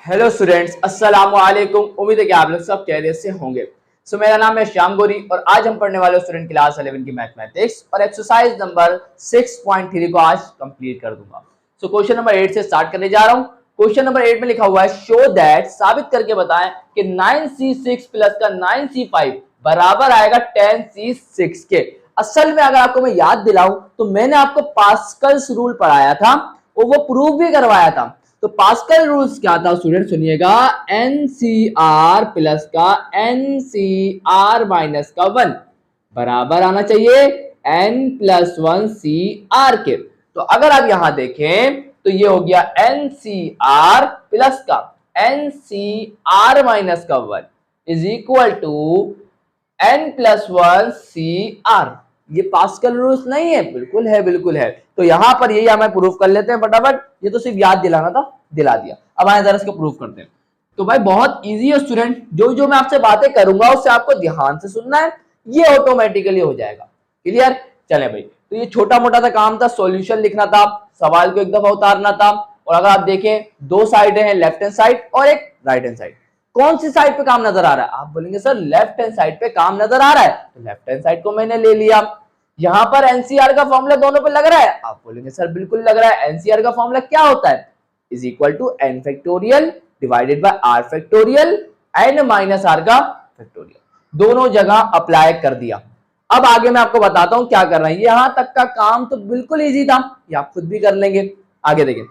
Hello students, अस्सलाम वालेकुम। उम्मीद है कि आप लोग सब खैरियत से होंगे। मेरा नाम है श्याम गोरी और आज हम पढ़ने वाले स्टूडेंट क्लास 11 की मैथमेटिक्स और एक्सरसाइज नंबर 6.3 को आज कंप्लीट कर दूंगा। क्वेश्चन नंबर 8 से स्टार्ट करने जा रहा हूं। क्वेश्चन नंबर 8 में लिखा हुआ है शो दैट, साबित करके बताएं कि 9c6 प्लस का 9c5 बराबर आएगा 10c6 के। असल में अगर आपको मैं याद दिलाऊं तो मैंने आपको पास्कल्स रूल पढ़ाया था और वो प्रूव भी करवाया था। तो पास्कल रूल्स क्या था स्टूडेंट, सुनिएगा। NCR प्लस का NCR माइनस का 1 बराबर आना चाहिए N प्लस 1 CR के। तो अगर आप यहां देखें तो ये हो गया NCR प्लस का NCR माइनस का 1 is equal to N plus 1 CR। ये पास्कल रूल्स नहीं है? बिल्कुल है, बिल्कुल है। तो यहां पर यही हमें प्रूफ कर लेते हैं फटाफट। ये तो सिर्फ याद दिलाना था, दिला दिया। अब आए जरा इसको प्रूफ करते हैं। तो भाई बहुत इजी है स्टूडेंट, जो जो मैं आपसे बातें करूंगा उससे आपको ध्यान से सुनना है, ये ऑटोमेटिकली हो जाएगा। क्लियर? चले भाई, तो ये छोटा मोटा सा काम था, सॉल्यूशन लिखना था, सवाल को एक दफा उतारना था। और अगर आप देखें दो साइड है, लेफ्ट हैंड साइड और एक राइट हैंड साइड। कौन सी साइड पे काम नजर आ रहा है? आप बोलेंगे सर लेफ्ट हैंड साइड पे काम नजर आ रहा है, तो लेफ्ट हैंड साइड को मैंने ले लिया। यहां पर एनसीआर का फॉर्मूला दोनों पे लग रहा है, आप बोलेंगे सर बिल्कुल लग रहा है। एनसीआर का फॉर्मूला क्या होता है? Is equal to n factorial divided by r factorial n minus r का फैक्टोरियल। दोनों जगह अप्लाई कर दिया। अब आगे मैं आपको बताता हूं क्या करना है। यहां तक का काम तो बिल्कुल इजी था, ये आप खुद भी कर लेंगे। आगे देखें।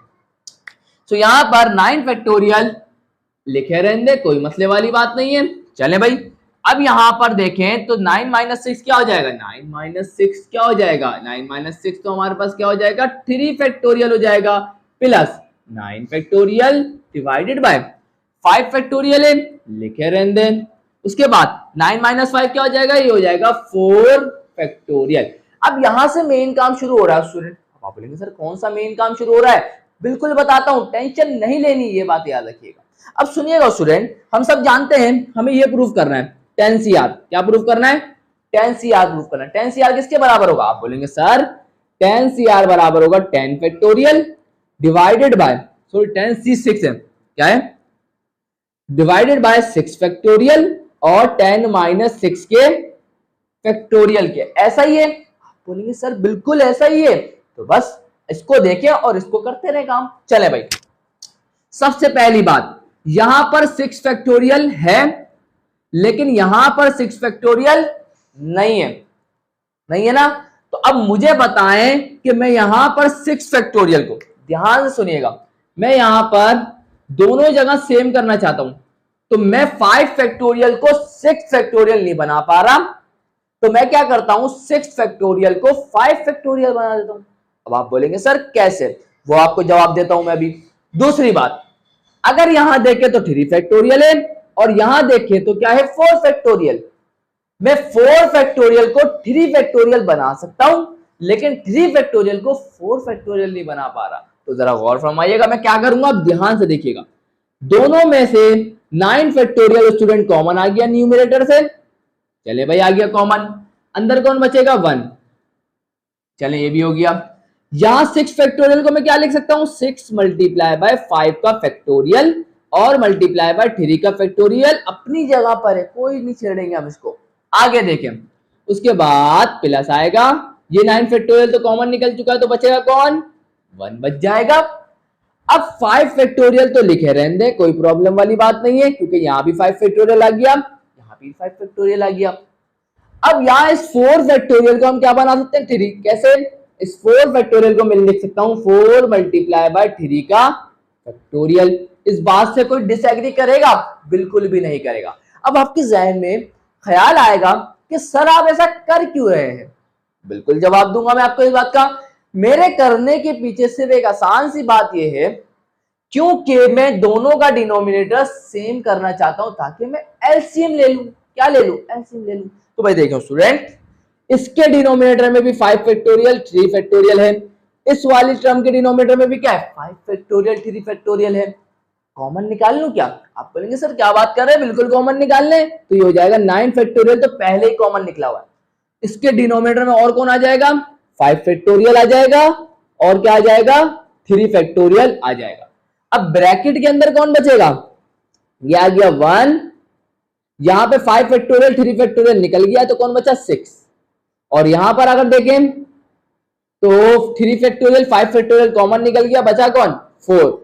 तो यहां पर 9 फैक्टोरियल लिखे रहने दे, कोई मसले वाली बात नहीं है। चले भाई, अब यहां पर देखें तो 9 माइनस 6 क्या हो जाएगा? 9 माइनस 6 क्या हो जाएगा? 9 माइनस 6 तो हमारे पास क्या हो जाएगा? 3 फैक्टोरियल हो जाएगा plus 9 factorial divided bye 5 factorial है, लिखे रहने दे। उसके बाद 9 माइनस 5 क्या हो जाएगा? ये हो जाएगा 4 फैक्टोरियल। अब यहां से मेन काम शुरू हो रहा है स्टूडेंट। आप बोलेंगे सर कौन सा मेन काम शुरू हो रहा है? बिल्कुल बताता हूं, टेंशन नहीं लेनी, ये बात याद रखिएगा। अब सुनिएगा स्टूडेंट, हम सब जानते हैं हमें ये प्रूफ करना है 10CR। क्या प्रूफ करना है? 10CR प्रूफ करना है। 10CR किसके बराबर होगा? आप बोलेंगे सर 10CR बराबर होगा 10 factorial divided bye, sorry 10C6 है, क्या है? डिवाइडेड बाय 6 फैक्टोरियल और 10 माइनस 6 के फैक्टोरियल के। ऐसा ही है? आप बोलेंगे सर बिल्कुल ऐसा ही है। तो बस इसको देखें और इसको करते रहे काम। चले भाई, सबसे पहली बात, यहां पर 6 फैक्टोरियल है लेकिन यहां पर 6 फैक्टोरियल नहीं है, नहीं है ना? तो अब मुझे बताएं कि मैं यहां पर 6 फैक्टोरियल को, ध्यान से सुनिएगा, मैं यहां पर दोनों जगह सेम करना चाहता हूं। तो मैं 5 फैक्टोरियल को 6 फैक्टोरियल नहीं बना पा रहा, तो मैं क्या करता हूं? 6 फैक्टोरियल को 5 फैक्टोरियल बना देता हूं। अब आप बोलेंगे सर कैसे? वो आपको जवाब देता हूं मैं अभी। दूसरी बात, अगर यहां देखें तो 3 फैक्टोरियल है और यहां देखें तो क्या है? 4 फैक्टोरियल। मैं 4 फैक्टोरियल को 3 फैक्टोरियल बना सकता हूं लेकिन 3 फैक्टोरियल को 4 फैक्टोरियल नहीं बना पा रहा। तो जरा गौर फरमाइएगा मैं क्या करूंगा, अब ध्यान से देखिएगा। दोनों में से 9 फैक्टोरियल स्टूडेंट कॉमन आ गया न्यूमरेटर से। चले भाई, आ गया कॉमन, अंदर कौन बचेगा? 1। चले ये भी हो गया। यहां 6 फैक्टोरियल को मैं क्या लिख सकता हूं? 6 मल्टीप्लाई बाय 5 का फैक्टोरियल और मल्टीप्लाई बाय 3 का फैक्टोरियल अपनी जगह पर है, कोई नहीं छेड़ेंगे हम इसको। आगे देखें, उसके बाद प्लस आएगा। ये 9 फैक्टोरियल तो कॉमन निकल चुका है, तो बचेगा कौन? 1 बच जाएगा। अब 5 फैक्टोरियल तो लिखे रहने दे, कोई प्रॉब्लम वाली बात नहीं है क्योंकि यहां भी 5 फैक्टोरियल आ गया, यहां भी 5 फैक्टोरियल आ गया। अब यहां इस 4 फैक्टोरियल को हम क्या बना सकते हैं? 3। कैसे? इस 4 फैक्टोरियल को मैं लिख सकता हूं 4 मल्टीप्लाई बाय 3 का फैक्टोरियल। इस बात से कोई डिसएग्री करेगा? बिल्कुल भी नहीं करेगा। अब आपके जहन में ख्याल आएगा कि सर आप ऐसा कर क्यों रहे हैं? बिल्कुल जवाब दूंगा मैं आपको इस बात का। मेरे करने के पीछे सिर्फ एक आसान सी बात यह है, क्योंकि मैं दोनों का डिनोमिनेटर सेम करना चाहता हूं ताकि मैं एलसीएम ले लूं। क्या ले लूं? एलसीएम ले लूं। तो भाई देखो स्टूडेंट, इसके डिनोमिनेटर में भी 5 फैक्टोरियल 3 फैक्टोरियल है, इस वाली टर्म के डिनोमिनेटर में भी क्या है? 5 फैक्टोरियल 3 फैक्टोरियल है। कॉमन निकाल लूं क्या? आप बोलेंगे सर क्या बात कर रहे हैं, बिल्कुल कॉमन निकाल लें। तो ये हो जाएगा 9 फैक्टोरियल तो पहले ही कॉमन निकला हुआ है। इसके डिनोमिनेटर में और कौन आ जाएगा? 5 फैक्टोरियल आ जाएगा और क्या आ जाएगा? 3 फैक्टोरियल आ जाएगा। अब ब्रैकेट के अंदर कौन बचेगा, ये आ गया 1, यहां पे 5 फैक्टोरियल 3 फैक्टोरियल निकल गया तो कौन बचा 6, और यहां पर अगर देखें तो 3 फैक्टोरियल 5 फैक्टोरियल कॉमन निकल गया, बचा कौन 4।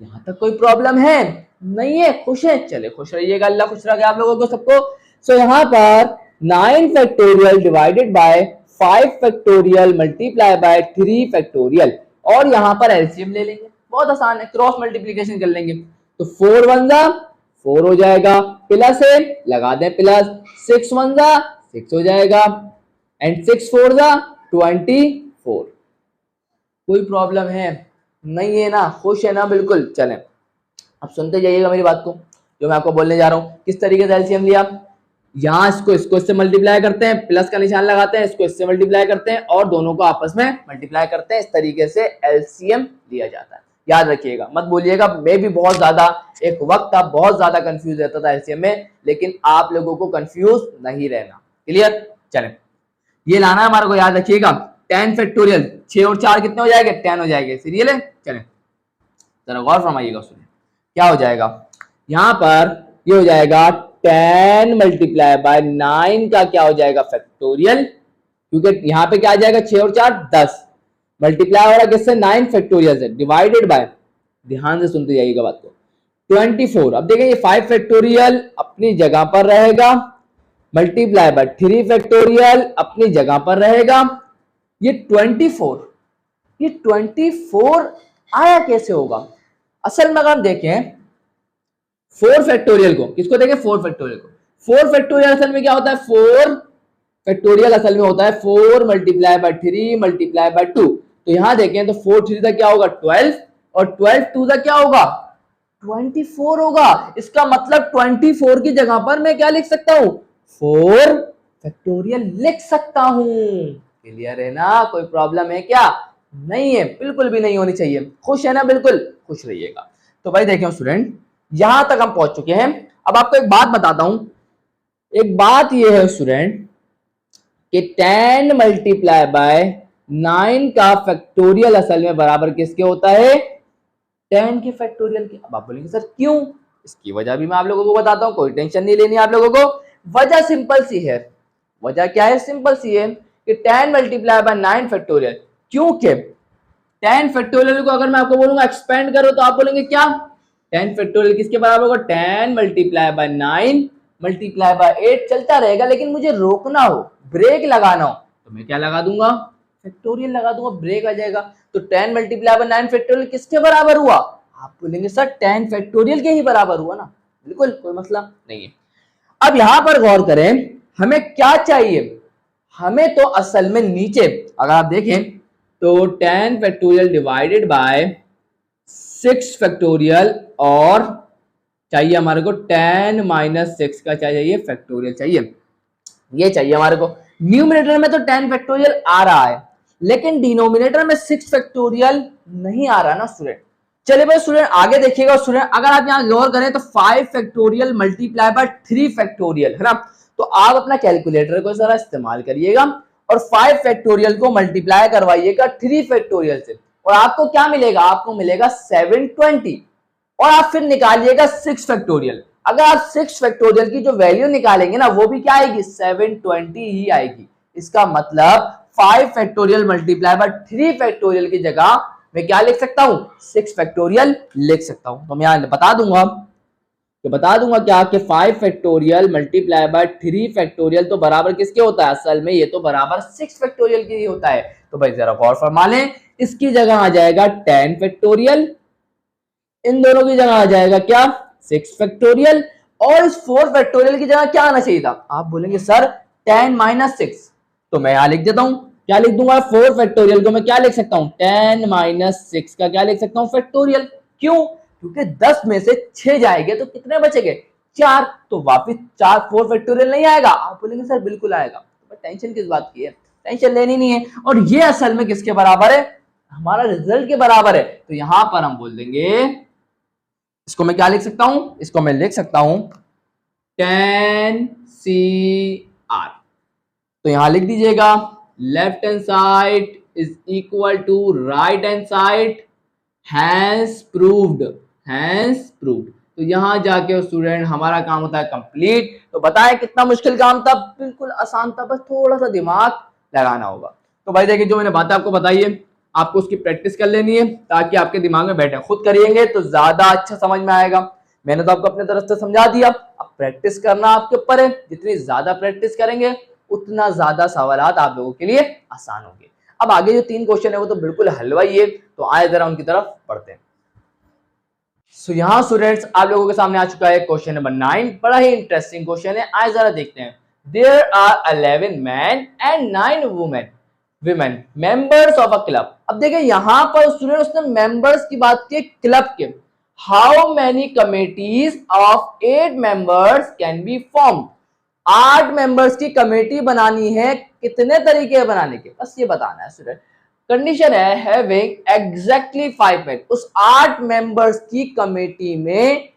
यहां तक कोई प्रॉब्लम है नहीं है, खुश है, चले खुश रहिएगा, अल्लाह खुश रखे आप लोगों को सबको। सो यहां पर 9 factorial divided bye 5 factorial multiply by 3 factorial, और यहां पर एलसीएम ले लेंगे, बहुत आसान है, क्रॉस मल्टीप्लिकेशन कर लेंगे, तो 4 1 जा 4 हो जाएगा, प्लस है लगा दें प्लस, 6 1 जा 6 हो जाएगा, एंड 6 4 जा 24। कोई प्रॉब्लम है नहीं है ना, खुश है ना बिल्कुल। चलें अब सुनते जाइएगा मेरी बात को, जो मैं आपको बोलने जा रहा हूं। किस तरीके से एलसीएम लिया, यहां इसको इससे मल्टीप्लाई करते हैं, प्लस का निशान लगाते हैं, इसको इससे मल्टीप्लाई करते हैं और दोनों को आपस में मल्टीप्लाई करते हैं, इस तरीके से एलसीएम लिया जाता है। याद रखिएगा, मत बोलिएगा, मैं भी बहुत ज्यादा एक वक्त था बहुत ज्यादा कंफ्यूज रहता था एलसीएम में, लेकिन आप लोगों को कंफ्यूज नहीं रहना। क्लियर, चलें ये लाना है हमारे को, याद रखिएगा 10 फैक्टोरियल 6 और 4 कितने हो जाएंगे 10 हो जाएंगे, सीरियल है। चलें जरा गौर फरमाइएगा, सुनिए क्या हो जाएगा, यहां पर ये हो जाएगा 10 मल्टीप्लाई बाय 9 का क्या हो जाएगा फैक्टोरियल, क्योंकि यहां पे क्या आ जाएगा 6 और 4 10, मल्टीप्लाई हो रहा है किससे 9 फैक्टोरियल से, डिवाइडेड बाय, ध्यान से सुनते जाइएगा बात को, 24। अब देखें ये 5 फैक्टोरियल अपनी जगह पर रहेगा, मल्टीप्लाई बाय 3 फैक्टोरियल अपनी जगह पर रहेगा, ये 24 आया कैसे होगा। असल में अगर देखें 4 फैक्टोरियल को, किसको देखें 4 फैक्टोरियल को, 4 फैक्टोरियल असल में क्या होता है, 4 फैक्टोरियल असल में होता है 4 मल्टीप्लाई बाय 3 मल्टीप्लाई बाय 2, तो यहां देखें तो 4 3 का क्या होगा 12, और 12 2 का क्या होगा 24 होगा। इसका मतलब 24 की जगह पर मैं क्या लिख सकता हूं 4 फैक्टोरियल लिख सकता हूं। क्लियर है ना, कोई प्रॉब्लम है क्या, नहीं है, बिल्कुल भी नहीं होनी चाहिए, खुश है ना, बिल्कुल खुश रहिएगा। तो भाई देखें स्टूडेंट, यहां तक हम पहुंच चुके हैं। अब आपको एक बात बताता हूं, एक बात यह है स्टूडेंट कि 10 मल्टीप्लाई बाय 9 का फैक्टोरियल असल में बराबर किसके होता है 10 के फैक्टोरियल के। अब आप बोलेंगे सर क्यों, इसकी वजह भी मैं आप लोगों को बताता हूं, कोई टेंशन नहीं लेनी आप लोगों को। वजह सिंपल सी है, वजह क्या है, सिंपल सी है कि 10 मल्टीप्लाई बाय 9 फैक्टोरियल, क्योंकि 10 फैक्टोरियल को अगर मैं आपको बोलूंगा एक्सपेंड करो तो आप बोलेंगे क्या, 10 फैक्टोरियल किसके बराबर होगा 10 मल्टीप्लाई बाय 9 मल्टीप्लाई बाय 8, चलता रहेगा, लेकिन मुझे रोकना हो, ब्रेक लगाना हो, तो मैं क्या लगा दूंगा फैक्टोरियल लगा दूंगा, ब्रेक आ जाएगा। तो 10 मल्टीप्लाई बाय 9 फैक्टोरियल किसके बराबर हुआ, आप बोलेंगे सर 10 फैक्टोरियल के ही बराबर हुआ ना, बिल्कुल कोई मसला नहीं है। अब यहां पर गौर करें, हमें क्या चाहिए, हमें तो असल में नीचे अगर आप देखें तो 10 फैक्टोरियल डिवाइडेड बाय 6 फैक्टोरियल, और चाहिए हमारे को 10 माइनस 6 का चाहिए फैक्टोरियल चाहिए, ये चाहिए हमारे को। न्यूमरेटर में तो 10 फैक्टोरियल आ रहा है, लेकिन डिनोमिनेटर में 6 फैक्टोरियल नहीं आ रहा ना स्टूडेंट। चलिए भाई स्टूडेंट आगे देखिएगा स्टूडेंट, अगर आप यहां गौर करें तो 5 फैक्टोरियल मल्टीप्लाई बाय 3 फैक्टोरियल है ना, तो आप अपना कैलकुलेटर को जरा इस्तेमाल करिएगा और 5 फैक्टोरियल को मल्टीप्लाई करवाइएगा 3 फैक्टोरियल से, और आपको क्या मिलेगा, आपको मिलेगा 720, और आप फिर निकालिएगा 6 फैक्टोरियल। अगर आप 6 फैक्टोरियल की जो वैल्यू निकालेंगे ना वो भी क्या आएगी 720 ही आएगी। इसका मतलब 5 फैक्टोरियल मल्टीप्लाई बाय 3 फैक्टोरियल की जगह मैं क्या लिख सकता हूं 6 फैक्टोरियल लिख सकता हूं। तो मैं यहां बता दूंगा क्या कि 5 फैक्टोरियल मल्टीप्लाई बाय 3 फैक्टोरियल तो बराबर किसके होता है, असल में ये तो बराबर 6 फैक्टोरियल के ही होता है। तो भाई जरा गौर फरमा लें, इसकी जगह आ जाएगा 10 फैक्टोरियल, इन दोनों की जगह आ जाएगा क्या 6 फैक्टोरियल, और इस 4 फैक्टोरियल की जगह क्या आना चाहिए था, आप बोलेंगे सर 10 माइनस 6, तो मैं यहां लिख देता हूं, क्या लिख दूंगा 4 फैक्टोरियल को मैं क्या लिख सकता हूं 10 माइनस 6 का क्या लिख सकता हूं फैक्टोरियल। क्यों, क्योंकि 10 में से 6 जाएंगे तो कितने बचेंगे 4, तो वापिस 4 फैक्टोरियल नहीं आएगा, आप बोलेंगे सर बिल्कुल आएगा। तो टेंशन किस बात की है, टेंशन लेनी नहीं है। और ये असल में किसके बराबर है, हमारा रिजल्ट के बराबर है। तो यहां पर हम बोल देंगे, इसको मैं क्या लिख सकता हूं, इसको मैं लिख सकता हूं 10CR। तो यहां लिख दीजिएगा left hand side is equal to right hand side has proved, has proved. तो यहां जाके स्टूडेंट हमारा काम होता है कंप्लीट। तो बताएं कितना मुश्किल काम था, बिल्कुल आसान था, बस थोड़ा सा दिमाग लगाना होगा। तो भाई देखिए जो मैंने बातें आपको बताई है, आपको उसकी प्रैक्टिस कर लेनी है ताकि आपके दिमाग में बैठे। खुद करिएंगे तो ज्यादा अच्छा समझ में आएगा। मैंने तो आपको अपने तरफ से समझा दिया, अब प्रैक्टिस करना आपके ऊपर है। जितनी ज्यादा प्रैक्टिस करेंगे उतना ज्यादा सवालात आप लोगों के लिए आसान होंगे। अब आगे जो 3 क्वेश्चन है वो तो बिल्कुल हलवाई है, तो आए जरा उनकी तरफ पढ़ते हैं। सो यहाँ स्टूडेंट्स आप लोगों के सामने आ चुका है क्वेश्चन नंबर 9। बड़ा ही इंटरेस्टिंग क्वेश्चन है, आए जरा देखते हैं। There are 11 man and 9 women women members of a club. अब देखिए यहाँ पर स्टूडेंट उसने मेंबर्स की बात की, क्लब के। How many committees of 8 members can be form. 8 members की कमेटी बनानी है, कितने तरीके बनाने के, बस ये बताना है स्टूडेंट। कंडीशन है हैविंग एग्जैक्टली 5 मेन। उस 8 मेंबर्स की कमेटी में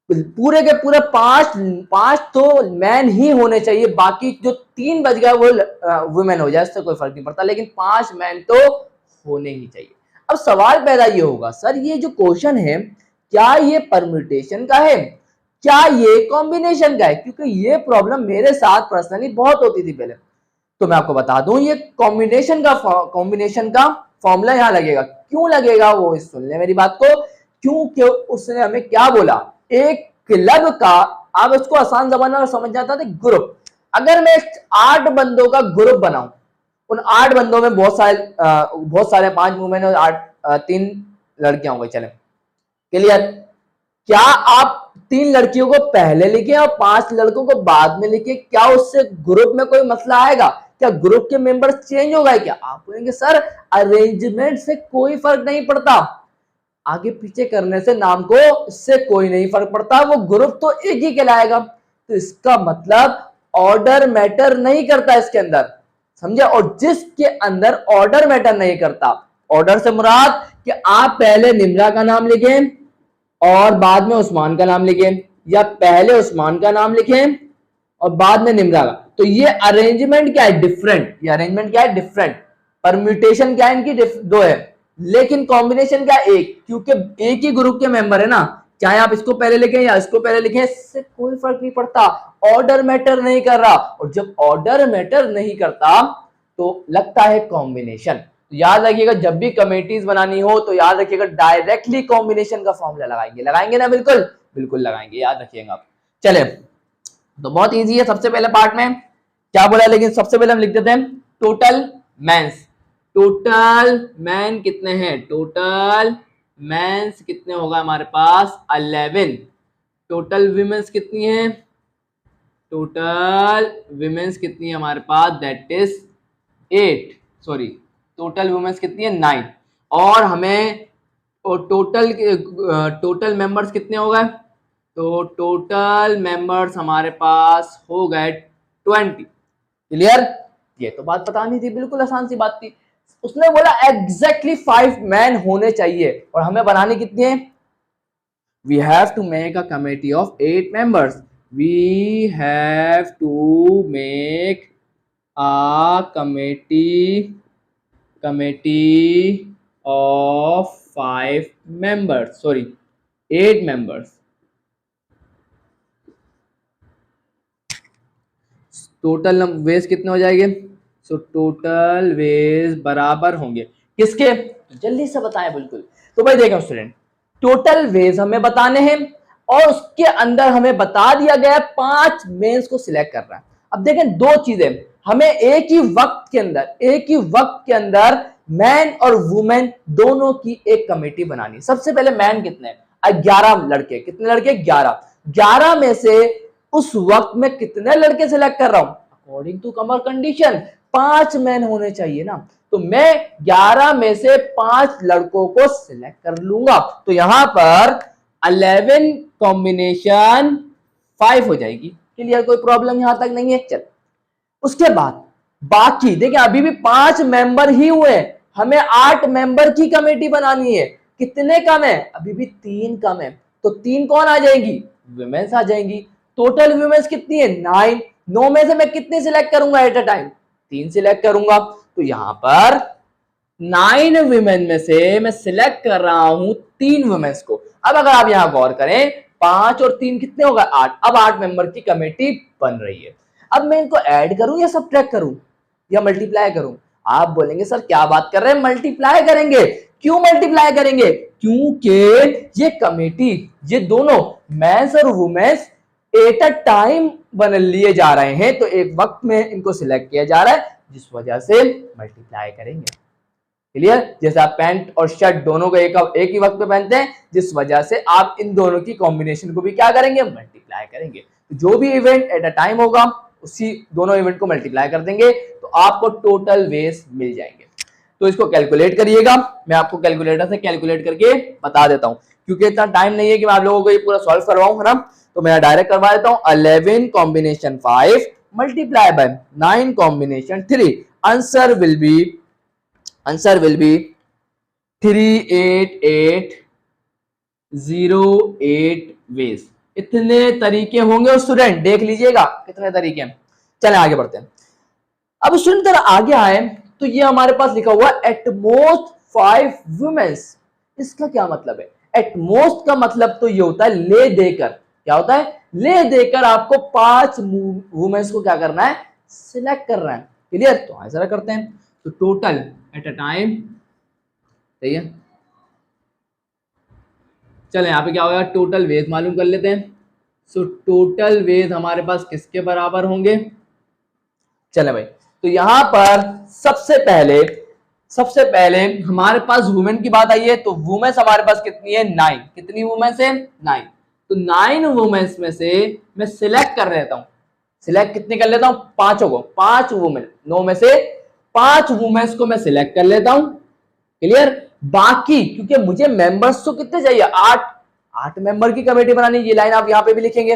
पूरे के पूरे पांच तो मैन ही होने चाहिए, बाकी जो 3 बच गया वो वुमेन हो जाए, इससे कोई फर्क नहीं पड़ता, लेकिन 5 मैन तो होने ही चाहिए। अब सवाल पैदा ये होगा, सर ये जो क्वेश्चन है क्या ये परम्यूटेशन का है, क्या ये कॉम्बिनेशन का है? क्योंकि ये प्रॉब्लम मेरे साथ पर्सनली बहुत होती थी पहले। तो मैं आपको बता दूं ये कॉम्बिनेशन का फॉर्मूला यहाँ लगेगा। क्यों लगेगा वो सुन ले मेरी बात को। क्योंकि उसने हमें क्या बोला, एक क्लब का, आप उसको आसान जबान में समझ जाता था, ग्रुप। अगर मैं 8 बंदों का ग्रुप बनाऊं, उन 8 बंदों में बहुत सारे 5 वुमेन और 3 लड़कियां होंगी, चले क्लियर। क्या आप 3 लड़कियों को पहले लिखे और 5 लड़कों को बाद में लिखे, क्या उससे ग्रुप में कोई मसला आएगा? क्या ग्रुप के मेंबर्स चेंज हो गए? क्या आप बोलेंगे सर अरेंजमेंट से कोई फर्क नहीं पड़ता, आगे पीछे करने से नाम को इससे कोई नहीं फर्क पड़ता, वो ग्रुप तो एक ही कहलाएगा। तो इसका मतलब ऑर्डर मैटर नहीं करता इसके अंदर, समझे। और जिसके अंदर ऑर्डर मैटर नहीं करता, ऑर्डर से मुराद कि आप पहले निम्रा का नाम लिखें और बाद में उस्मान का नाम लिखें, या पहले उस्मान का नाम लिखें और बाद में निम्रा का, तो ये अरेंजमेंट क्या है, डिफरेंट। ये अरेंजमेंट क्या है, डिफरेंट। परम्यूटेशन क्या है इनकी, 2 है, लेकिन कॉम्बिनेशन क्या है, एक। क्योंकि एक ही ग्रुप के मेंबर है ना, चाहे आप इसको पहले लिखें या इसको पहले लिखें, इससे कोई फर्क नहीं पड़ता, ऑर्डर मैटर नहीं कर रहा। और जब ऑर्डर मैटर नहीं करता तो लगता है कॉम्बिनेशन। तो याद रखिएगा जब भी कमेटीज बनानी हो तो याद रखिएगा डायरेक्टली कॉम्बिनेशन का फॉर्मूला लगाएंगे ना, बिल्कुल बिल्कुल लगाएंगे, याद रखिएगा आप। चले तो बहुत इजी है। सबसे पहले पार्ट में क्या बोला, लेकिन सबसे पहले हम लिख देते हैं टोटल मैंस। टोटल मैन कितने हैं, टोटल मैंस कितने होगा हमारे पास, 11। टोटल विमेंस कितनी है, टोटल विमेंस कितनी है हमारे पास, that is 8। Sorry, total women's कितनी है, 9। और हमें टोटल मेंबर्स कितने हो गए, तो टोटल मेंबर्स हमारे पास हो गए 20। क्लियर। ये तो बात बतानी थी, बिल्कुल आसान सी बात थी। उसने बोला एग्जैक्टली 5 मैन होने चाहिए और हमें बनानी कितनी है, we have to make a committee of 8 members. We have to make a committee of 5 members, sorry 8 members। Total ways कितने हो जाएंगे, सो टोटल वेज बराबर होंगे किसके, जल्दी से बताएं बिल्कुल। तो भाई देखें स्टूडेंट, टोटल वेज हमें बताने हैं और उसके अंदर हमें बता दिया गया 5 मेंस को सिलेक्ट करना है। अब देखें 2 चीजें, हमें एक ही वक्त के अंदर मैन और वुमेन दोनों की एक कमेटी बनानी। सबसे पहले मैन कितने, 11 लड़के। कितने लड़के, 11 में से उस वक्त में कितने लड़के सिलेक्ट कर रहा हूं, according to common condition 5 man होने चाहिए ना। तो मैं 11 में से 5 लड़कों को सिलेक्ट कर लूंगा। तो यहां पर 11 कॉम्बिनेशन 5 हो जाएगी। क्लियर, कोई प्रॉब्लम यहां तक नहीं है। चल उसके बाद बाकी देखिए अभी भी 5 मेंबर ही हुए, हमें 8 मेंबर की कमेटी बनानी है। कितने कम है, अभी भी 3 कम है। तो 3 कौन आ जाएंगी, विमेंस आ जाएंगी। टोटल विमेंस कितनी है, 9। 9 में से मैं कितने सिलेक्ट करूंगा एट अ टाइम, 3 सिलेक्ट करूंगा। तो यहां पर 9 वुमेन में से मैं सिलेक्ट कर रहा हूं 3 वुमेन्स को। अब अगर आप यहां गौर करें 5 और 3 कितने होगा 8। अब 8 मेंबर की कमेटी बन रही है। अब मैं इनको ऐड करूं या सबट्रैक्ट करूं या मल्टीप्लाई करूं। आप बोलेंगे सर क्या बात कर रहे हैं, मल्टीप्लाई करेंगे। क्यों मल्टीप्लाई करेंगे? क्योंकि ये कमेटी, ये दोनों मेंस और वुमेन्स एट अ टाइम बन लिए जा रहे हैं, तो एक वक्त में इनको सिलेक्ट किया जा रहा है, जिस वजह से मल्टीप्लाई करेंगे। क्लियर? जैसे आप पैंट और शर्ट दोनों को एक ही वक्त पे पहनते हैं, जिस वजह से आप इन दोनों की कॉम्बिनेशन को भी क्या करेंगे, मल्टीप्लाई करेंगे। तो जो भी इवेंट एट अ टाइम होगा उसी दोनों इवेंट को मल्टीप्लाई कर देंगे तो आपको टोटल वेज मिल जाएंगे। तो इसको कैलकुलेट करिएगा, मैं आपको कैलकुलेटर से कैलकुलेट करके बता देता हूं, क्योंकि इतना टाइम नहीं है कि मैं आप लोगों को ये पूरा सॉल्व करवाऊं, है ना। तो मैं डायरेक्ट करवा देता हूं। 11 combination 5 multiply by 9 combination 3, answer will be 38808 ways. इतने तरीके होंगे स्टूडेंट, देख लीजिएगा कितने तरीके हैं। चलें आगे बढ़ते हैं। अब स्टूडेंट जरा आगे आए तो ये हमारे पास लिखा हुआ एट मोस्ट 5 वुमेन्स। इसका क्या मतलब है? एट मोस्ट का मतलब तो ये होता है ले देकर। क्या होता है? ले देकर आपको 5 वुमेन्स को क्या करना है, सिलेक्ट करना है। क्लियर? तो जरा करते हैं। तो टोटल एट अ टाइम, सही है। चले यहाँ पे क्या होगा, टोटल वेज मालूम कर लेते हैं। सो टोटल वेज हमारे पास किसके बराबर होंगे? चले भाई, तो यहां पर सबसे पहले हमारे पास वुमेन की बात आई है, तो वुमेन्स हमारे पास कितनी है, 9। कितनी वुमेन्स है? 9। तो 9 वुमेन्स में से मैं सिलेक्ट कर लेता हूं। सिलेक्ट कितनी कर लेता हूं? 5 को। 5 वुमेन, 9 में से 5 वुमेन्स को मैं सिलेक्ट कर लेता हूं। क्लियर? बाकी क्योंकि मुझे मेंबर्स तो कितने चाहिए, 8 मेंबर की कमेटी बनानी। ये लाइन आप यहां पे भी लिखेंगे।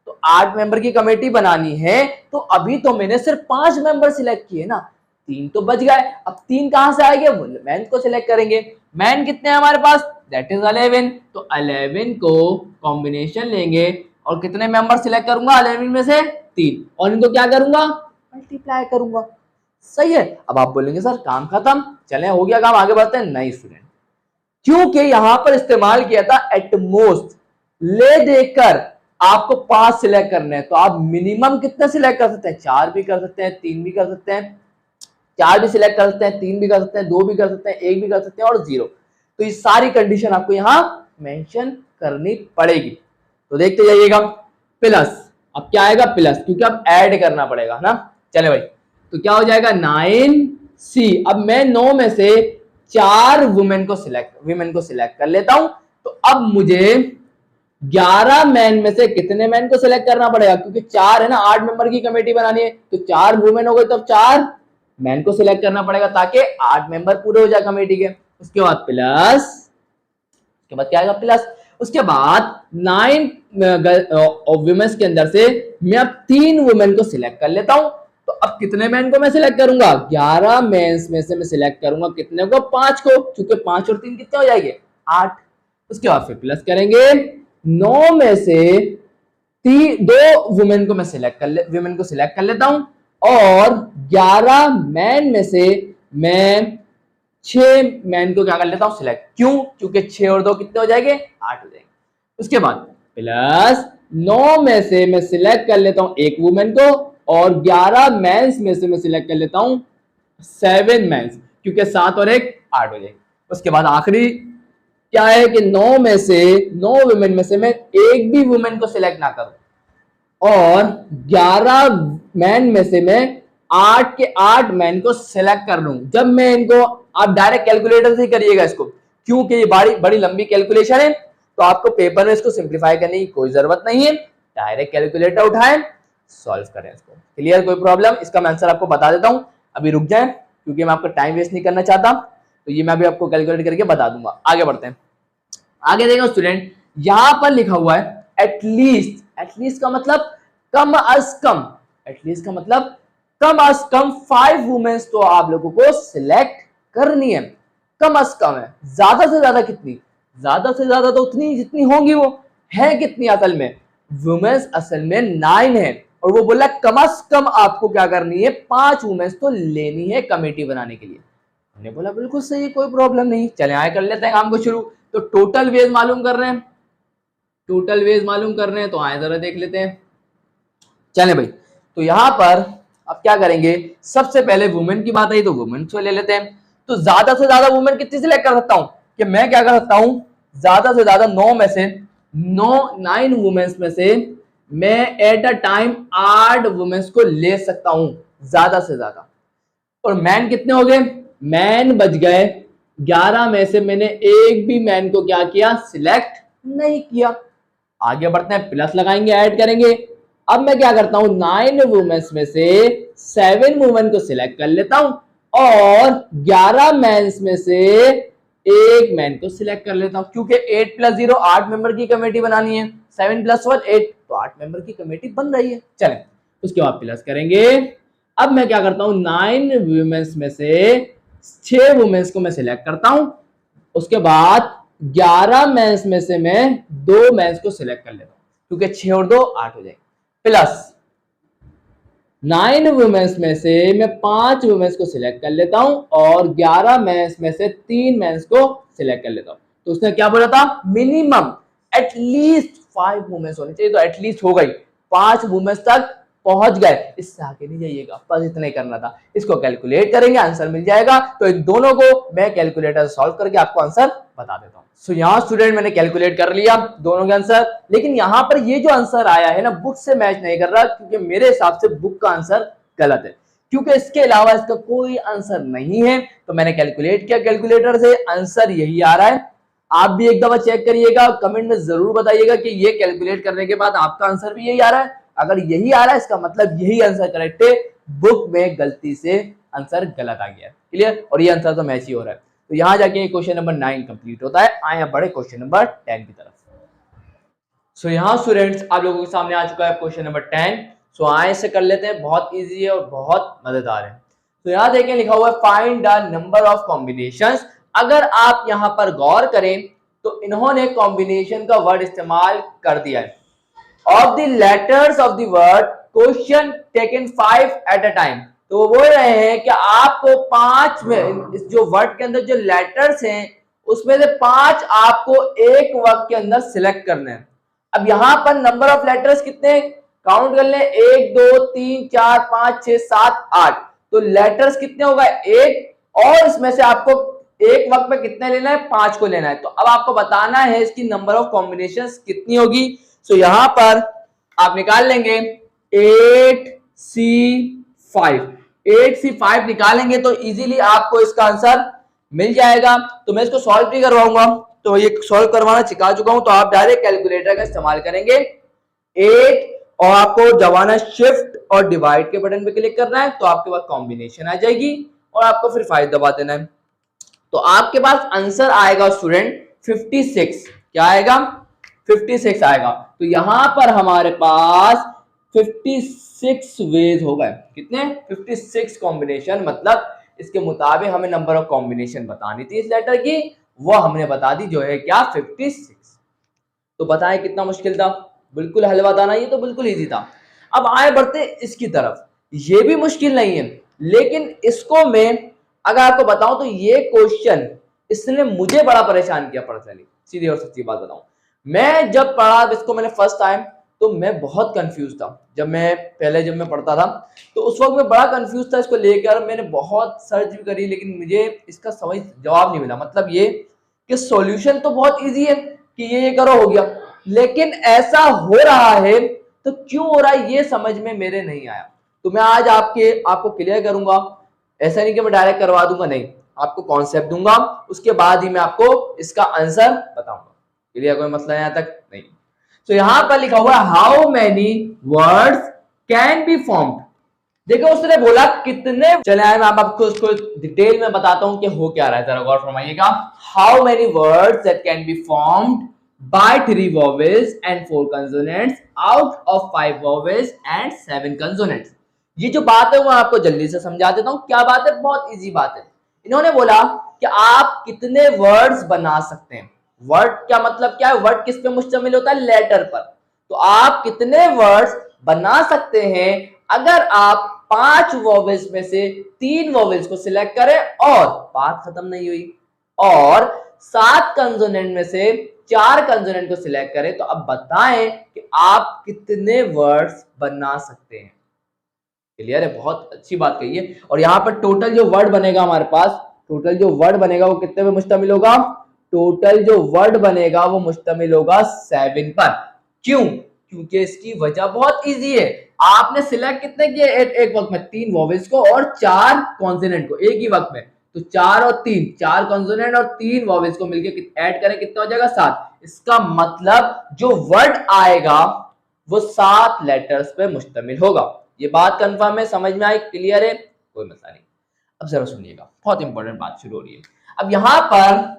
तो 8 मेंबर की कमेटी बनानी है, तो अभी तो मैंने सिर्फ 5 मेंबर सिलेक्ट किए ना, 3 तो बच गए। अब 3 कहां से आएंगे? मैन को सिलेक्ट करेंगे। मैन कितने हैं हमारे पास? That is 11। तो 11 को कॉम्बिनेशन लेंगे और कितने मेंबर सिलेक्ट करूंगा? 11 में से 3, और इनको क्या करूंगा, मल्टीप्लाई करूंगा। सही है। अब आप बोलेंगे सर काम खत्म, चले हो गया काम, आगे बढ़ते हैं। नहीं स्टूडेंट, क्योंकि यहां पर इस्तेमाल किया था एटमोस्ट, ले देकर आपको 5 सिलेक्ट करने हैं। तो आप मिनिमम कितने सिलेक्ट कर सकते हैं? 4 भी कर सकते हैं, 3 भी कर सकते हैं। 4 भी सिलेक्ट कर सकते हैं, 3 भी कर सकते हैं, 2 भी कर सकते हैं, 1 भी कर सकते हैं और 0। तो ये सारी कंडीशन आपको यहां मेंशन करनी पड़ेगी। तो देखते जाइएगा। प्लस, अब क्या आएगा? प्लस, क्योंकि अब ऐड करना पड़ेगा ना। चले भाई, तो क्या हो जाएगा 9C। अब मैं 9 में से 4 वुमेन को सिलेक्ट कर लेता हूं। तो अब मुझे 11 मैन में से कितने मैन को सिलेक्ट करना पड़ेगा? क्योंकि 4 है ना, 8 मेंबर की कमेटी बनानी है, तो 4 वुमेन हो गए, तो 4 मैन को सिलेक्ट करना पड़ेगा ताकि 8 मेंबर पूरे हो जाए कमेटी के। उसके बाद प्लस, उसके बाद क्या आएगा? प्लस। उसके बाद 9 वुमेन्स के अंदर से मैं अब 3 वुमेन को सिलेक्ट कर लेता हूं। तो अब कितने मैन को मैं सिलेक्ट करूंगा? 11 मेंस में से मैं सिलेक्ट करूंगा कितने को? 5 को, क्योंकि 5 और 3 कितने हो जाएंगे? 8। उसके बाद फिर प्लस करेंगे। 9 में से 2 वुमेन को मैं सिलेक्ट कर लेता हूं, और 11 मैन में से मैं 6 मैन को क्या कर लेता हूं? सिलेक्ट। क्यों? क्योंकि 6 और 2 कितने हो जाएंगे? 8 हो जाएंगे। उसके बाद प्लस 9 में से मैं सिलेक्ट कर लेता हूं 1 वुमेन को, और 11 मेंस में से मैं सिलेक्ट कर लेता हूं 7 मेंस, क्योंकि 7 और 1 8 हो जाएंगे। उसके बाद आखिरी क्या है कि 9 वुमेन में से मैं एक भी वुमेन को सिलेक्ट ना करूं, और 11 मैन में से मैं 8 के 8 मैन को सिलेक्ट कर लूं। जब मैं इनको, आप डायरेक्ट कैलकुलेटर से करिएगा इसको, क्योंकि ये बड़ी लंबी कैलकुलेशन है, तो आपको पेपर में इसको सिंप्लीफाई करने की कोई जरूरत नहीं है। डायरेक्ट कैलकुलेटर उठाएं, सॉल्व करें इसको। क्लियर? कोई प्रॉब्लम? इसका मैं आंसर आपको बता देता हूं, अभी रुक जाएं, क्योंकि मैं आपका टाइम वेस्ट नहीं करना चाहता। तो ये मैं अभी आपको कैलकुलेट करके बता दूंगा। आगे बढ़ते हैं। आगे देखो स्टूडेंट, यहां पर लिखा हुआ है एटलीस्ट। एटलीस्ट का मतलब कम अज कम। एटलीस्ट का मतलब कम अज कम 5 वुमेन्स तो आप लोगों को सिलेक्ट करनी है। कम अज कम है, ज्यादा से ज्यादा कितनी? ज्यादा से ज्यादा तो उतनी जितनी होंगी। वो है कितनी असल में? वुमेन्स असल में 9 है, और वो बोला कम अज कम आपको क्या करनी है? 5 वुमेन्स तो लेनी है कमेटी बनाने के लिए। हमने बोला बिल्कुल सही, कोई प्रॉब्लम नहीं, चले आए कर लेते हैं काम को शुरू। तो टोटल वेज मालूम कर रहे हैं, टोटल वेज मालूम कर रहे हैं, तो आए जरा देख लेते हैं। चले भाई, तो यहां पर अब क्या करेंगे, सबसे पहले वुमेन की बात आई तो वुमेन को ले लेते हैं। तो ज्यादा से ज्यादा वुमेन कितनी सिलेक्ट कर सकता हूं, कि मैं क्या कर सकता हूं, ज्यादा से ज्यादा 9 में से 9 वुमेन्स में से मैं एट अ टाइम 8 वुमेन्स को ले सकता हूं ज्यादा से ज्यादा। और मैन कितने हो गए, मैन बच गए 11 में से मैंने एक भी मैन को क्या किया, सिलेक्ट नहीं किया। आगे बढ़ते हैं, प्लस लगाएंगे, ऐड करेंगे। अब मैं क्या करता हूं, 9 वुमेन्स में से 7 वुमेन को सिलेक्ट कर लेता हूं और 11 मेंस में से एक मैन को सिलेक्ट कर लेता हूं, क्योंकि 8 + 0 8 मेंबर की कमेटी बनानी है, 7 + 1 8, तो 8 मेंबर की कमेटी बन रही है। चलें, उसके बाद प्लस करेंगे। अब मैं क्या करता हूं, 9 वुमेन्स में से 6 वुमेन्स को मैं सिलेक्ट करता हूं, उसके बाद 11 मेंस में से मैं 2 मेंस को सिलेक्ट कर लेता हूं, क्योंकि 6 और 2 8 हो जाएंगे। प्लस 9 वुमेन्स में से मैं 5 वुमेन्स को सिलेक्ट कर लेता हूं और 11 मेंस में से 3 मेंस को सिलेक्ट कर लेता हूं। तो उसने क्या बोला था, मिनिमम एटलीस्ट 5 वुमेन्स होनी चाहिए, तो एटलीस्ट हो गई, 5 वुमेन्स तक पहुंच गए, इससे आगे नहीं जाइएगा, बस इतना ही करना था। इसको कैलकुलेट करेंगे, आंसर मिल जाएगा। तो इन दोनों को मैं कैलकुलेटर से सॉल्व करके आपको आंसर बता देता हूं। सो यहाँ स्टूडेंट मैंने कैलकुलेट कर लिया दोनों के आंसर, लेकिन यहाँ पर ये जो आंसर आया है ना, बुक से मैच नहीं कर रहा, क्योंकि मेरे हिसाब से बुक का आंसर गलत है, क्योंकि इसके अलावा इसका कोई आंसर नहीं है। तो मैंने कैलकुलेट किया कैलकुलेटर से, आंसर यही आ रहा है। आप भी एक दफा चेक करिएगा, कमेंट में जरूर बताइएगा कि ये कैलकुलेट करने के बाद आपका आंसर भी यही आ रहा है। अगर यही आ रहा है, इसका मतलब यही आंसर करेक्ट है, बुक में गलती से आंसर गलत आ गया। क्लियर, और ये आंसर तो मैच ही हो रहा है। तो यहां जाके क्वेश्चन नंबर 9 कंप्लीट होता है। आए हैं बड़े क्वेश्चन नंबर 10 की तरफ। सो यहाँ स्टूडेंट्स आप लोगों के सामने आ चुका है क्वेश्चन नंबर 10। सो आए से कर लेते हैं, बहुत इजी है और बहुत मजेदार है। तो यहाँ देखें लिखा हुआ है find the number of combinations. अगर आप यहाँ पर गौर करें तो इन्होंने कॉम्बिनेशन का वर्ड इस्तेमाल कर दिया है। Of the letters of the word question taken 5 at a time. तो वो बोल रहे हैं कि आपको 5 में, इस जो वर्ड के अंदर जो लेटर्स हैं उसमें से 5 आपको एक वक्त के अंदर सिलेक्ट करने हैं। अब यहां पर नंबर ऑफ लेटर्स कितने, काउंट कर लें, 1 2 3 4 5 6 7 8। तो लेटर्स कितने होगा, 8, और इसमें से आपको एक वक्त में कितने लेना है, 5 को लेना है। तो अब आपको बताना है इसकी नंबर ऑफ कॉम्बिनेशंस कितनी होगी। सो यहां पर आप निकाल लेंगे 8C5, 8C5 निकालेंगे तो इजीली आपको इसका आंसर मिल जाएगा। तो मैं इसको सॉल्व भी करवाऊंगा, तो ये सॉल्व करवाना सिखा चुका हूं, तो आप डायरेक्ट कैलकुलेटर का इस्तेमाल करेंगे। 8 और आपको दबाना शिफ्ट और डिवाइड के बटन पे क्लिक करना है, तो आपके पास कॉम्बिनेशन आ जाएगी और आपको फिर 5 दबा देना है। तो आपके पास आंसर आएगा स्टूडेंट 56। क्या आएगा, 56 आएगा। तो यहां पर हमारे पास 56 वेज हो गए, कितने, 56 कॉम्बिनेशन। मतलब इसके मुताबिक हमें नंबर ऑफ कॉम्बिनेशन बतानी थी इस लेटर की, वो हमने बता दी, जो है क्या, 56। तो बताएं कितना मुश्किल था, बिल्कुल हल बताना, ये तो बिल्कुल इजी था। अब आए बढ़ते इसकी तरफ, ये भी मुश्किल नहीं है, लेकिन इसको मैं अगर आपको बताऊं तो ये क्वेश्चन इसने मुझे बड़ा परेशान किया पर्सनली, सीधी और सच्ची बात बताऊं। मैं जब पढ़ा इसको मैंने फर्स्ट टाइम, तो मैं बहुत कंफ्यूज था। जब मैं पढ़ता था तो उस वक्त मैं बड़ा कंफ्यूज था इसको लेकर, मैंने बहुत सर्च भी करी, लेकिन मुझे इसका समझ जवाब नहीं मिला। मतलब ये कि सॉल्यूशन तो बहुत इजी है कि ये करो हो गया, लेकिन ऐसा हो रहा है तो क्यों हो रहा है ये समझ में मेरे नहीं आया। तो मैं आज आपको क्लियर करूंगा। ऐसा नहीं कि मैं डायरेक्ट करवा दूंगा, नहीं, आपको कॉन्सेप्ट दूंगा, उसके बाद ही मैं आपको इसका आंसर बताऊंगा। क्लियर, कोई मसला यहाँ तक नहीं। तो यहां पर लिखा हुआ है how many words can be formed. देखो उसने बोला कितने, चले आए मैं आपको उसको डिटेल में बताता हूं कि हो क्या रहा है, जरा गौर फरमाइएगा। How many words that can be formed by 3 vowels and 4 consonants out of 5 vowels and 7 consonants. ये जो बात है वो आपको जल्दी से समझा देता हूं। क्या बात है, बहुत इजी बात है। इन्होंने बोला कि आप कितने वर्ड्स बना सकते हैं। वर्ड क्या मतलब क्या है, वर्ड किस पे मुश्तमिल होता है, लेटर पर। तो आप कितने वर्ड्स बना सकते हैं अगर आप 5 वॉवेल्स में से 3 वॉवेल्स को सिलेक्ट करें और बात खत्म नहीं हुई, और 7 कंसोनेंट में से 4 कंसोनेंट को सिलेक्ट करें, तो अब बताएं कि आप कितने वर्ड्स बना सकते हैं। क्लियर है? बहुत अच्छी बात कही है। और यहां पर टोटल जो वर्ड बनेगा हमारे पास, टोटल जो वर्ड बनेगा वो कितने में मुश्तमिल होगा? टोटल जो वर्ड बनेगा वो मुश्तमिल होगा 7 पर। क्यों? क्योंकि इसकी वजह बहुत इजी है। आपने सिलेक्ट कितने किए एक वक्त में? 3 वॉवेल्स को और 4 कॉन्सोनेंट को एक ही वक्त में। तो 4 और 3, 4 कॉन्सोनेंट और 3 वॉवेल्स को मिलकर ऐड करें, कितना हो जाएगा? 7। इसका मतलब जो वर्ड आएगा वो 7 लेटर्स पे मुश्तमिल होगा। ये बात कंफर्म है? समझ में आई? क्लियर है? कोई मसला नहीं। अब जरा सुनिएगा, बहुत इंपॉर्टेंट बात शुरू हो रही है। अब यहां पर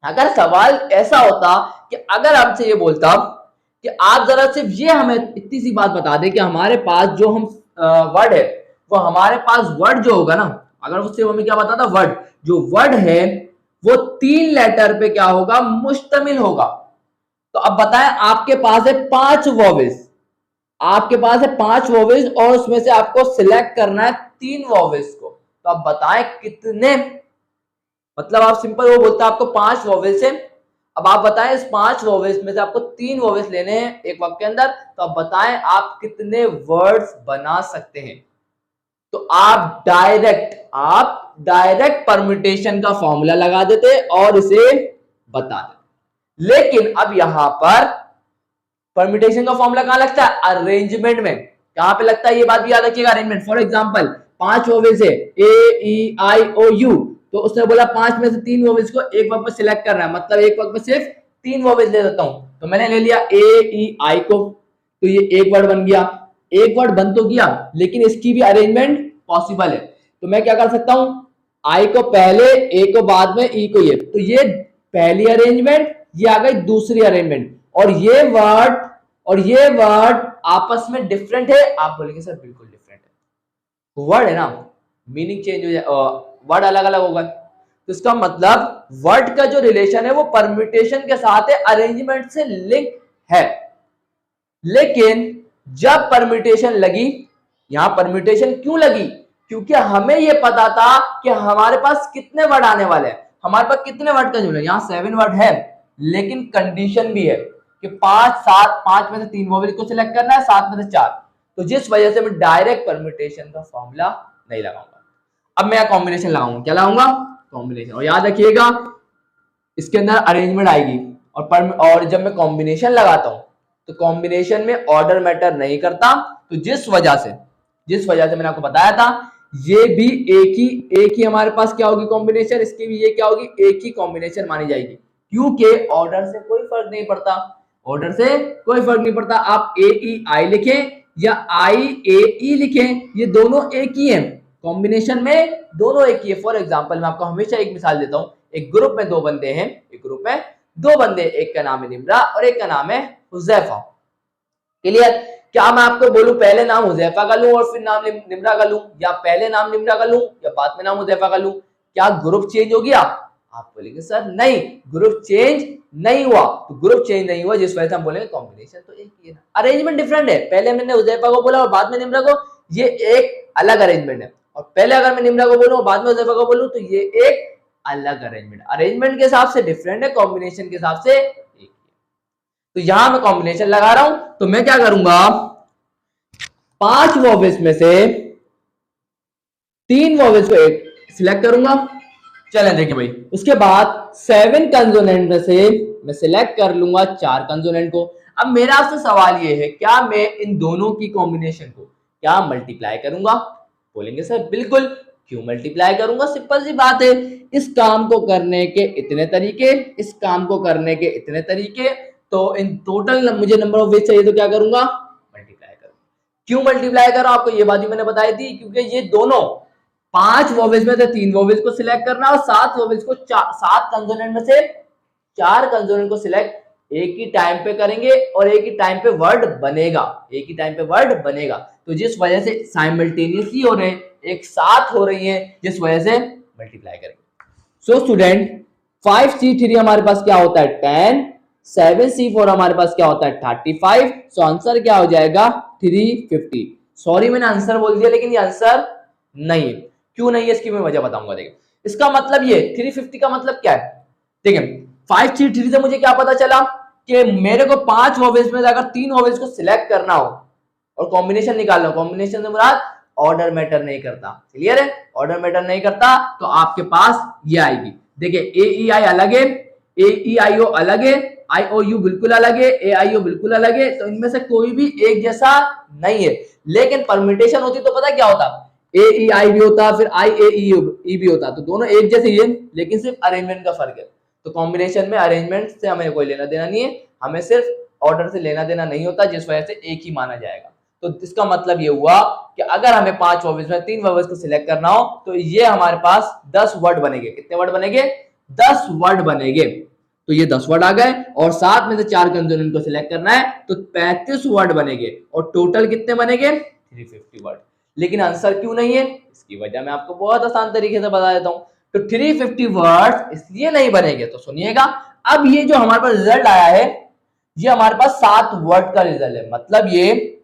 अगर सवाल ऐसा होता कि अगर आपसे ये बोलता कि आप जरा सिर्फ ये हमें इतनी सी बात बता दें कि हमारे पास जो हम वर्ड है, वो हमारे पास वर्ड जो होगा ना, अगर उससे हमें क्या बताता, वर्ड जो वर्ड है वो 3 लेटर पे क्या होगा? मुश्तमिल होगा। तो अब बताएं, आपके पास है 5 वॉवेल्स, आपके पास है 5 वॉवेल्स और उसमें से आपको सिलेक्ट करना है 3 वॉवेल्स को। तो अब बताएं कितने, मतलब आप सिंपल वो बोलता है आपको 5 वॉवेल्स है। अब आप बताएं इस 5 वॉवेल्स में से आपको 3 वॉवेल्स लेने हैं एक वक्त के अंदर, तो अब बताएं आप कितने वर्ड्स बना सकते हैं। तो आप डायरेक्ट परम्यूटेशन का फॉर्मूला लगा देते और इसे बता देते। लेकिन अब यहां पर परम्यूटेशन का फॉर्मूला कहां लगता है? अरेंजमेंट में। कहां पे लगता है? ये बात भी याद रखिएगा, अरेंजमेंट। फॉर एग्जांपल 5 वोवेल्स है, ए ई आई ओ यू, तो उसने बोला 5 में से 3 वोवेल्स को एक वक्त में सिलेक्ट करना है, मतलब एक वक्त में सिर्फ 3 वोवेल्स ले देता हूं। तो मैंने ले लिया ए ई आई को, तो ये एक वर्ड बन गया। एक वर्ड बन तो गया, लेकिन इसकी भी अरेंजमेंट पॉसिबल है। तो मैं क्या कर सकता हूं? आई को पहले, ए को बाद में, ई को ये, तो ये पहली अरेंजमेंट, ये आ गई दूसरी अरेंजमेंट। और ये वर्ड आपस में डिफरेंट है? आप बोलेंगे सर बिल्कुल डिफरेंट है। वर्ड है ना, मीनिंग चेंज हो जाए, वर्ड अलग अलग होगा। तो इसका मतलब वर्ड का जो रिलेशन है वो परम्यूटेशन के साथ है, अरेंजमेंट से लिंक है। लेकिन जब परम्यूटेशन लगी, यहां परम्यूटेशन क्यों लगी? क्योंकि हमें यह पता था कि हमारे पास कितने वर्ड आने वाले हैं, हमारे पास कितने वर्ड का जुमला, यहां 7 वर्ड है, लेकिन कंडीशन भी है कि 5 में से 3 वोवेल को सिलेक्ट करना है, 7 में से 4। तो जिस वजह से मैं डायरेक्ट परम्यूटेशन का फॉर्मूला नहीं लगाऊंगा। अब मैं कॉम्बिनेशन लगाऊंगा। क्या लगाऊंगा? कॉम्बिनेशन। और याद रखिएगा इसके अंदर अरेंजमेंट आएगी, और जब मैं कॉम्बिनेशन लगाता हूं तो कॉम्बिनेशन में ऑर्डर मैटर नहीं करता। तो जिस वजह से मैंने आपको बताया था, ये भी एक ही हमारे पास क्या होगी कॉम्बिनेशन, इसकी भी ये क्या होगी, एक ही कॉम्बिनेशन मानी जाएगी। क्योंकि ऑर्डर से कोई फर्क नहीं पड़ता, ऑर्डर से कोई फर्क नहीं पड़ता। आप ए ई आई लिखें या आई ए ई लिखें, ये दोनों एक ही है, कॉम्बिनेशन में दोनों एक ही है। फॉर एग्जांपल मैं आपको हमेशा एक मिसाल देता हूं। एक ग्रुप में 2 बंदे हैं, एक ग्रुप में 2 बंदे, एक का नाम है निम्रा और एक का नाम है हुजैफा। क्लियर? क्या मैं आपको बोलूं पहले नाम हुजैफा का लूं और फिर नाम निम्रा का लूं, या पहले नाम निम्रा का लूं या बाद में नाम हुजैफा का लूं? क्या ग्रुप चेंज हो गया? आप बोलेंगे सर नहीं, ग्रुप चेंज नहीं हुआ। तो ग्रुप चेंज नहीं हुआ जिस वजह से हम बोलेंगे कॉम्बिनेशन तो एक ही है, अरेंजमेंट डिफरेंट है। पहले मैंने हुजैफा को बोला और बाद में निम्रा को, ये एक अलग अरेंजमेंट है। और पहले अगर मैं निम्रा को बोलूं और बाद में हुजैफा को बोलूं तो ये एक अलग अरेंजमेंट, अरेंजमेंट के हिसाब से डिफरेंट है, कॉम्बिनेशन के हिसाब से एक ही है। तो यहां मैं कॉम्बिनेशन लगा रहा हूं, तो मैं क्या करूंगा, 5 वोवेल्स में से 3 वोवेल्स को एक सिलेक्ट करूंगा। चलें देखिए भाई, उसके बाद 7 कंसोनेंट में से मैं सिलेक्ट कर लूंगा 4 कंसोनेंट को। अब मेरा आपसे सवाल ये है, क्या मैं इन दोनों की कॉम्बिनेशन को क्या मल्टीप्लाई करूंगा? बोलेंगे सर बिल्कुल। क्यों मल्टीप्लाई करूंगा? सिंपल सी बात है, इस काम को करने के इतने तरीके, इस काम को करने के इतने तरीके, तो इन टोटल मुझे नंबर ऑफ वेज चाहिए, तो क्या करूंगा? मल्टीप्लाई करूंगा। क्यों मल्टीप्लाई करो? आपको ये बात भी मैंने बताई थी, क्योंकि ये दोनों 5 वोवेल्स में से 3 वोवेल्स को सिलेक्ट करना और 7 वोवेल्स को 7 कंसोनेंट में से 4 कंसोनेंट को सिलेक्ट एक ही टाइम पे करेंगे और एक ही टाइम पे वर्ड बनेगा, एक ही टाइम पे वर्ड बनेगा। तो जिस वजह से साइमल्टेनियसली हो रहे हैं, एक साथ हो रही है, जिस वजह से मल्टीप्लाई करेंगे। सो स्टूडेंट 5C3 हमारे पास क्या होता है 10, 7C4 हमारे पास क्या होता है 35। सो आंसर क्या हो जाएगा 350। सॉरी मैंने आंसर बोल दिया, लेकिन ये आंसर नहीं है। क्यों नहीं है इसकी मैं वजह बताऊंगा। देखिए इसका मतलब ये 350 का मतलब क्या है। देखिए 533 से मुझे क्या पता चला कि मेरे को 5 वॉवेल्स में अगर 3 वॉवेल्स को सिलेक्ट करना हो और कॉम्बिनेशन निकालना हो, कॉम्बिनेशन से मुराद ऑर्डर मैटर नहीं करता। क्लियर है, ऑर्डर मैटर नहीं करता तो आपके पास ये आएगी। देखिए ए ई आई अलग है, ए ई आई ओ अलग है, आई ओ यू बिल्कुल अलग है, ए आई ओ बिल्कुल अलग है, तो इनमें से कोई भी एक जैसा नहीं है। लेकिन परम्यूटेशन होती तो पता क्या होता, ए ई आई भी होता, फिर आई ए ई भी होता, तो दोनों एक जैसे ही है, लेकिन सिर्फ अरेंजमेंट का फर्क है। तो कॉम्बिनेशन में अरेंजमेंट से हमें कोई लेना देना नहीं है, हमें सिर्फ ऑर्डर से लेना देना नहीं होता, जिस वजह से एक ही माना जाएगा। तो इसका मतलब ये हुआ कि अगर हमें 5 वॉवेल्स में 3 वॉवेल्स को सिलेक्ट करना हो तो ये हमारे पास 10 वर्ड बनेंगे। कितने वर्ड बनेंगे? 10 वर्ड बनेंगे। तो ये 10 वर्ड आ गए और साथ में से 4 कंसोनेंट को सिलेक्ट करना है तो 35 वर्ड बनेंगे और टोटल कितने बनेंगे? 350 वर्ड। लेकिन आंसर क्यों नहीं है, इसकी वजह मैं आपको बहुत आसान तरीके से बता देता हूं। तो 350 वर्ड इसलिए नहीं बनेंगे, तो सुनिएगा। अब ये जो हमारे पास रिजल्ट आया है, ये हमारे पास 7 वर्ड का रिजल्ट है। मतलब ये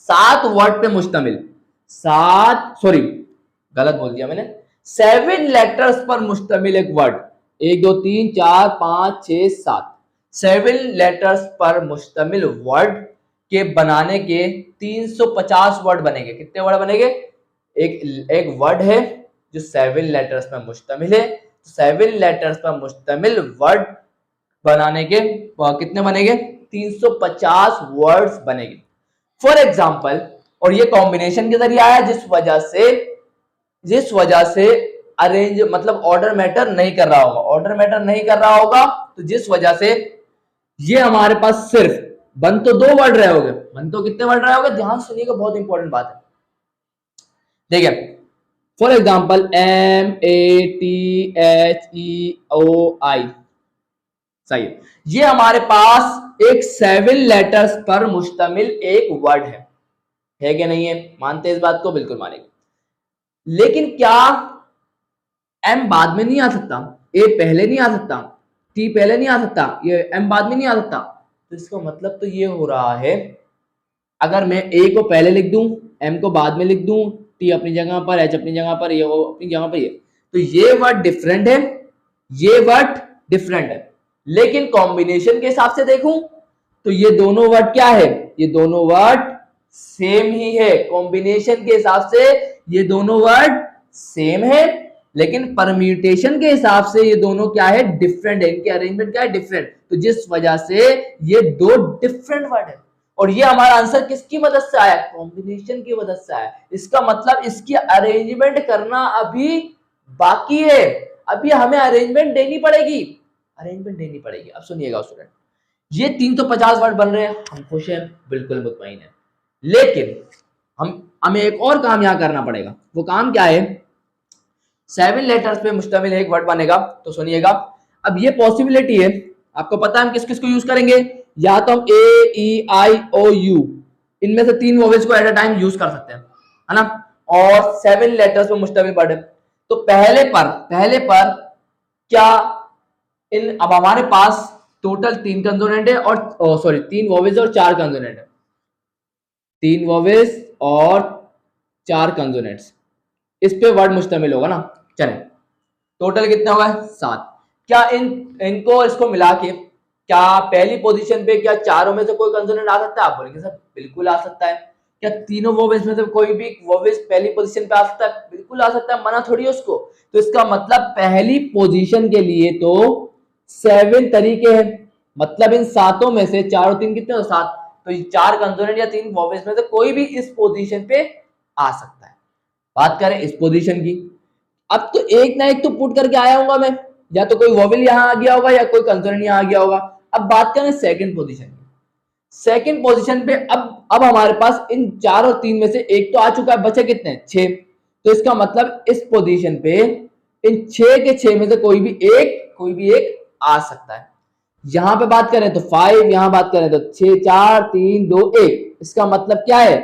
7 वर्ड पे मुश्तमिल, 7 लेटर्स पर मुश्तमिल एक वर्ड, 1 2 3 4 5 6 7 7 लेटर्स पर मुश्तमिल वर्ड के बनाने के 350 वर्ड बनेंगे। कितने वर्ड बनेंगे? एक वर्ड है जो 7 लेटर्स पर मुश्तमिल है, 7 लेटर्स पर मुश्तमिल वर्ड बनाने के कितने बनेंगे? 350 वर्ड्स बनेंगे। फॉर एग्जाम्पल, और ये कॉम्बिनेशन के जरिए आया, जिस वजह से अरेंज मतलब ऑर्डर मैटर नहीं कर रहा होगा, ऑर्डर मैटर नहीं कर रहा होगा, तो जिस वजह से ये हमारे पास सिर्फ बन तो 2 वर्ड रहे होंगे, बन तो कितने वर्ड रहे होंगे? ध्यान सुनिएगा, बहुत इंपॉर्टेंट बात है। देखिए फॉर एग्जाम्पल MATHEOI, सही है, ये हमारे पास एक 7 लेटर्स पर मुश्तमिल एक वर्ड है कि नहीं है? मानते इस बात को? बिल्कुल मानेंगे। लेकिन क्या एम बाद में नहीं आ सकता? ए पहले नहीं आ सकता? टी पहले नहीं आ सकता? ये एम बाद में नहीं आ सकता? तो इसका मतलब तो ये हो रहा है, अगर मैं ए को पहले लिख दूं, एम को बाद में लिख दूं, टी अपनी जगह पर, एच अपनी जगह पर, ये अपनी जगह पर, ये तो ये वर्ड डिफरेंट है, ये वर्ड डिफरेंट है। लेकिन कॉम्बिनेशन के हिसाब से देखूं तो ये दोनों वर्ड क्या है? ये दोनों वर्ड सेम ही है। कॉम्बिनेशन के हिसाब से ये दोनों वर्ड सेम है, लेकिन परम्यूटेशन के हिसाब से ये दोनों क्या है? डिफरेंट है। इनके अरेंजमेंट क्या है? डिफरेंट। तो जिस वजह से ये 2 डिफरेंट वर्ड है। और ये हमारा आंसर किसकी मदद से आया? कॉम्बिनेशन की मदद से आया। इसका मतलब इसकी अरेंजमेंट करना अभी बाकी है, अभी हमें अरेंजमेंट देनी पड़ेगी, अब सुनिएगा स्टूडेंट, ये 350 वर्ड बन रहे हैं, हम खुश हैं, बिल्कुल मुतमईन है। लेकिन हमें एक और काम यहां करना पड़ेगा। वो काम क्या है? 7 लेटर्स पे मुश्तमिल एक वर्ड बनेगा। तो सुनिएगा, अब ये पॉसिबिलिटी है, आपको पता है हम किस किस को यूज करेंगे? या तो हम AEIOU इनमें से 3 वोवेल्स को एट अ टाइम यूज कर सकते हैं, है ना? और 7 लेटर्स पे मुश्तमिल वर्ड है। तो पहले पर क्या अब हमारे पास टोटल 3 कंसोनेंट है और 3 वोवेल्स और 4 कंसोनेंट है, 3 वोवेल्स और 4 कंसोनेंट्स, इस पे वर्ड मुश्तमिल होगा ना। चले टोटल कितने होगा? 7। क्या इनको इसको मिला के क्या पहली पोजीशन पे क्या चारों में से कोई कंसोनेंट आ सकता है? आप बोलेंगे सर बिल्कुल आ सकता है। क्या तीनों वोवेल्स में से कोई भी वोवेल्स पहली पोजीशन पे आ सकता है? बिल्कुल आ सकता है, मना थोड़ी है उसको। तो इसका मतलब पहली पोजीशन के लिए तो 7 तरीके हैं, मतलब इन 7 में से 4 और 3 कितने हो? 7। तो ये 4 कंसोनेंट या 3 वोवेल्स में से कोई भी इस पोजीशन पे आ सकता है। बात करें इस पोजीशन की, अब तो एक ना एक तो पुट करके आया हूँ मैं, या तो कोई वोवेल यहां आ गया होगा या कोई कंसोनेंट यहां आ गया होगा। अब बात करें सेकंड पोजीशन की, सेकंड पोजीशन पे अब हमारे पास इन 4 और 3 में से एक तो आ चुका है, बचे कितने? 6। तो इसका मतलब इस पोजीशन पे इन 6 के 6 में से कोई भी एक आ सकता है। यहां पे बात करें तो 5, यहां बात करें तो 6 4 3 2 1। इसका मतलब क्या है?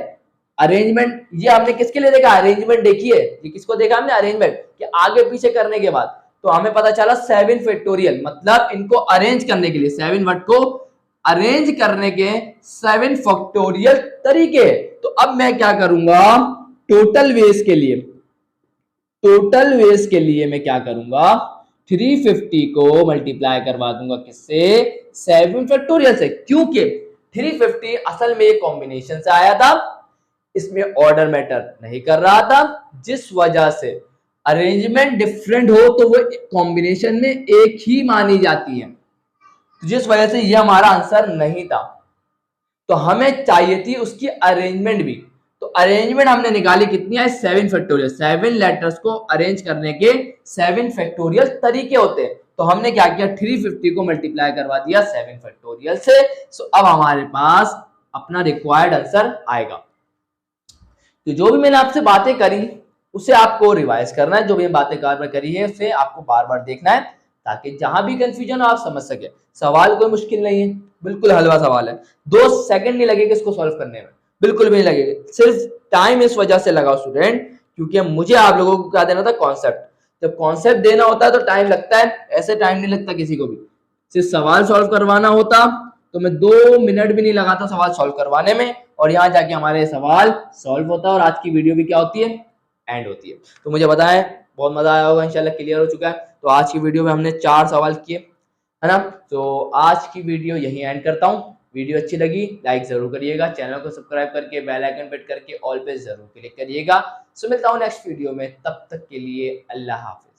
अरेंजमेंट ये हमने किसके लिए देखा? अरेंजमेंट देखिए, ये किसको देखा हमने? अरेंजमेंट कि आगे पीछे करने के बाद तो हमें पता चला 7 फैक्टोरियल, मतलब इनको अरेंज करने के लिए, 7 वर्ड को अरेंज करने के 7 फैक्टोरियल तरीके। तो अब मैं क्या करूंगा, टोटल वेज के लिए, टोटल वेज के लिए मैं क्या करूंगा, 350 को मल्टीप्लाई करवा दूंगा किससे, 7 फैक्टोरियल से, क्योंकि 350 असल में एक कॉम्बिनेशन से आया था, इसमें ऑर्डर मैटर नहीं कर रहा था, जिस वजह से अरेंजमेंट डिफरेंट हो तो वो कॉम्बिनेशन में एक ही मानी जाती है, तो जिस वजह से ये हमारा आंसर नहीं था। तो हमें चाहिए थी उसकी अरेंजमेंट भी, तो अरेंजमेंट हमने निकाली कितनी है, 7 फैक्टोरियल। 7 लेटर्स को अरेंज करने के 7 फैक्टोरियल तरीके होते हैं। तो हमने क्या किया, 350 को मल्टीप्लाई करवा दिया 7 फैक्टोरियल से। सो अब हमारे पास अपना रिक्वायर्ड आंसर आएगा। तो जो भी मैंने आपसे बातें करी उसे आपको रिवाइज करना है, जो भी बातें करी है उसे आपको बार बार देखना है, ताकि जहां भी कंफ्यूजन हो आप समझ सके। सवाल कोई मुश्किल नहीं है, बिल्कुल हलवा सवाल है, 2 सेकंड नहीं लगेगा इसको सॉल्व करने में, बिल्कुल भी नहीं लगेगा। सिर्फ टाइम इस वजह से लगा स्टूडेंट, क्योंकि मुझे आप लोगों को क्या देना था, कॉन्सेप्ट। जब कॉन्सेप्ट देना होता है तो टाइम लगता है, ऐसे टाइम नहीं लगता किसी को भी। सिर्फ सवाल सॉल्व करवाना होता तो मैं 2 मिनट भी नहीं लगाता सवाल सॉल्व करवाने में, और यहाँ जाके हमारे सवाल सॉल्व होता है और आज की वीडियो भी क्या होती है, एंड होती है। तो मुझे बताएं, बहुत मजा आया होगा, इंशाल्लाह क्लियर हो चुका है। तो आज की वीडियो में हमने 4 सवाल किए, है ना। तो आज की वीडियो यही एंड करता हूँ। वीडियो अच्छी लगी लाइक जरूर करिएगा, चैनल को सब्सक्राइब करके बेल आइकन प्रेस करके ऑल पे जरूर क्लिक करिएगा। सो मिलता हूँ नेक्स्ट वीडियो में, तब तक के लिए अल्लाह हाफिज।